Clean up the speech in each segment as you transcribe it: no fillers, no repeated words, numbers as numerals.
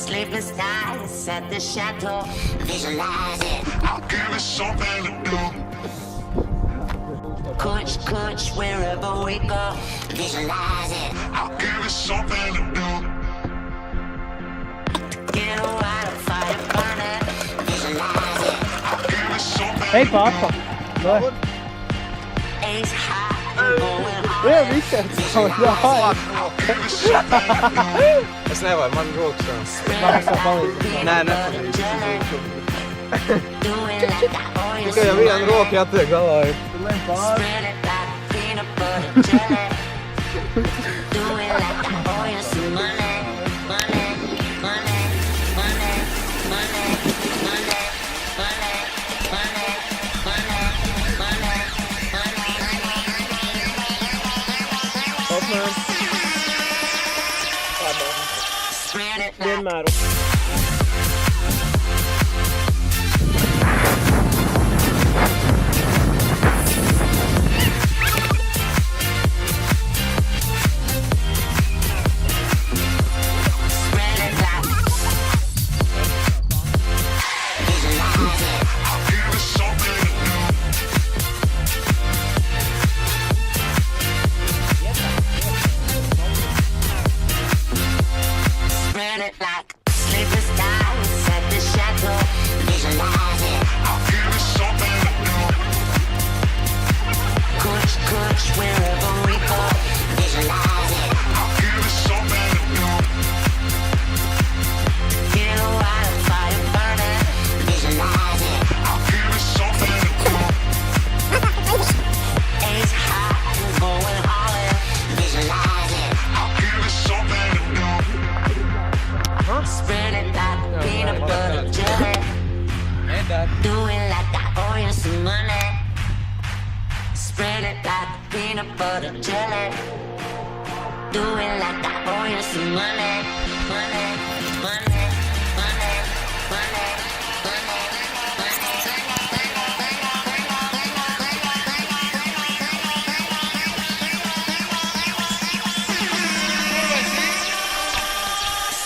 Sleepless nights at the chateau. Visualize it. I'll give it something to do. Coach, wherever we go. Visualize it. I'll give it something to do. Get a wildfire burning. Visualize it. I'll give it something Hei, papa! Vai! Ace high and going Ej, hard. Ričards! Jā! Es nevaru, man rokas nav. Nāc, tev palīdzi. Nē, nepalīdz. Doing like I owe you Tikai jau viena roka jātiek galā. Tu lem pāri. Spread it like peanut butter jelly. Doing like I owe you some money. Money, money, money, money, money, money, money, money, Apmēram. spread it like Vienmēr. spread it like visualize it. I'll give it something to do. Spread it like sleepless nights at the chateau. Visualize it. I'll give it something to do. Coach, wherever we go. Visualize it. I'll give it something to do. Get a wildfire burning. Visualize it. I'll give it something to do. Ace high and going hard. Visualize it. I'll give it something to do. Spread it like peanut butter jelly. Doing like I owe you some money. Spread it like peanut butter jelly. Doing like I owe you some money. Money, money, money, money,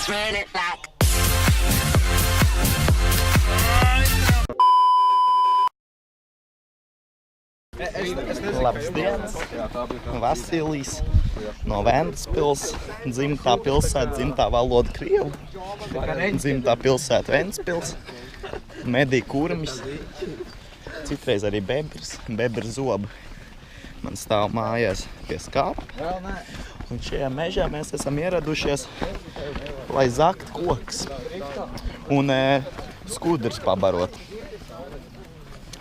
spread it like Labas dienas! Vasilijs no Ventspils, dzimtā pilsēta, dzimtā valoda Krievu, dzimtā pilsēta Ventspils, medī kurmis, citreiz arī bebrs, bebra zoba. Man stāv mājās pie skāpa. Un šajā mežā mēs esam ieradušies, lai zakt koks un skudrus pabarot.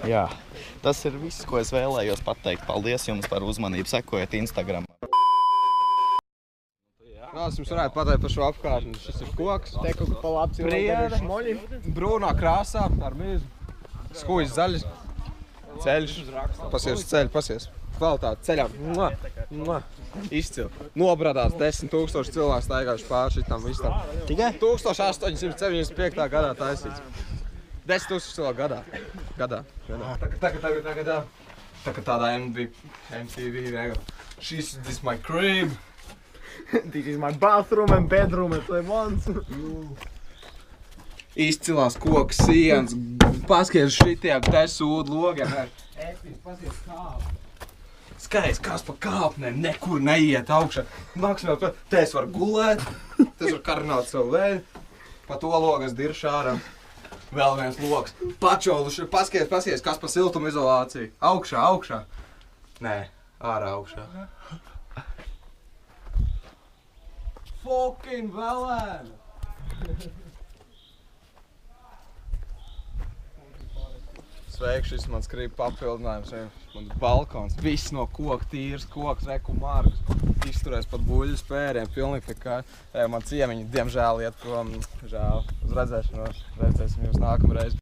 Jā. Tas ir viss, ko es vēlējos pateikt. Paldies jums par uzmanību. Sekojiet Instagram. Vēl es jums varētu pateikt par šo apkārtni. Šis ir koks. Te kaut kā pa labi cilvēki šmoļi. Brūnā krāsā ar mīzu. Skujas zaļas. Ceļš. Pasies uz ceļu, pasies. Kvalitāte ceļām. Izcili. Nobradāts 10 000 cilvēku staigājuši pāri šitam visam. Tikai? 1875. gadā taisīts. 10 000 cilvēku gadā. Tagad tādā MTV vega. This is my crib. This is my bathroom and bedroom at once. Izcilās koku sienas. Paskaties šitiem te sūdu logiem. Pasies kāp. Skaists kāds pa kāpnēm. Nekur neiet augšā. Maksimāli, te es varu gulēt. Te es varu karināt savu vēļu. Pa to logas diršu ārā. Vēl viens loks. Pačoluši, paskaties, kas pa siltumizolāciju. Augšā. Nē, ārā augšā. Fucking velēna! Sveiki, šis mans krīpa papildinājums. Mans balkons, viss no koka, tīrs koks, reku margs. Izturēs pat buļļu spēriem, pilnīgi tā kā. Man ciemiņi, diemžēl, iet prom. Žēl, uz redzēšanos. Redzēsim jūs nākamreiz.